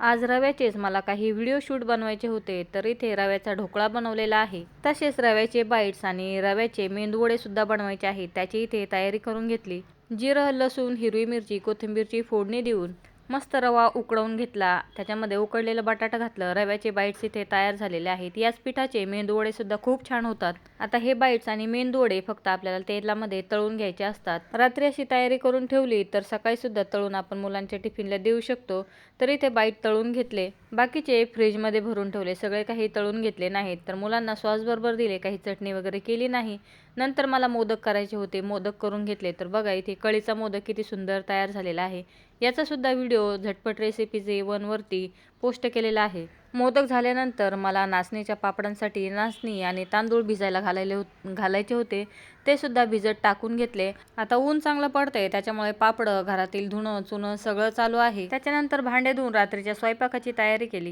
आज रव्याचेच मला काही व्हिडिओ शूट बनवायचे होते, तर इथे रव्याचा ढोकळा बनवलेला आहे। तसेच रव्याचे बाईट्स आणि रव्याचे मेंदूवडे सुद्धा बनवायचे आहेत। त्याची इथे तयारी करून घेतली। जिरं, लसूण, हिरवी मिरची, कोथिंबीरची फोडणी देऊन मस्त रवा उकळवून घेतला। त्याच्यामध्ये उकडलेलं बटाटा घातलं। रव्याचे बाईट्स इथे तयार झालेले आहेत। याच पिठाचे मेंदूवडे सुद्धा खूप छान होतात। आता हे बाईट्स आणि मेंदूवडे फक्त आपल्याला तेलामध्ये तळून घ्यायचे असतात। रात्री अशी तयारी करून ठेवली तर सकाळी सुद्धा तळून आपण मुलांच्या टिफिनला देऊ शकतो। तर इथे बाईट तळून घेतले, बाकीचे फ्रीजमध्ये भरून ठेवले। सगळे काही तळून घेतले नाहीत, तर मुलांना सॉस बरोबर दिले, काही चटणी वगैरे केली नाही। नंतर मला मोदक करायचे होते, मोदक करून घेतले। तर बघा इथे कळीचा मोदक किती सुंदर तयार झालेला आहे। याचा सुद्धा व्हिडिओ झटपट रेसिपीज 1 वरती पोस्ट केलेला आहे। मोदक झाल्यानंतर मला नाचणीच्या पापडांसाठी नाचणी आणि तांदूळ भिजायला घालायचे होते, ते सुद्धा भिजत टाकून घेतले। आता ऊन चांगलं पडतंय, त्याच्यामुळे पापड, घरातील धुणं चुणं सगळं चालू आहे। त्याच्यानंतर भांडे धुवून रात्रीच्या स्वयंपाकाची तयारी केली।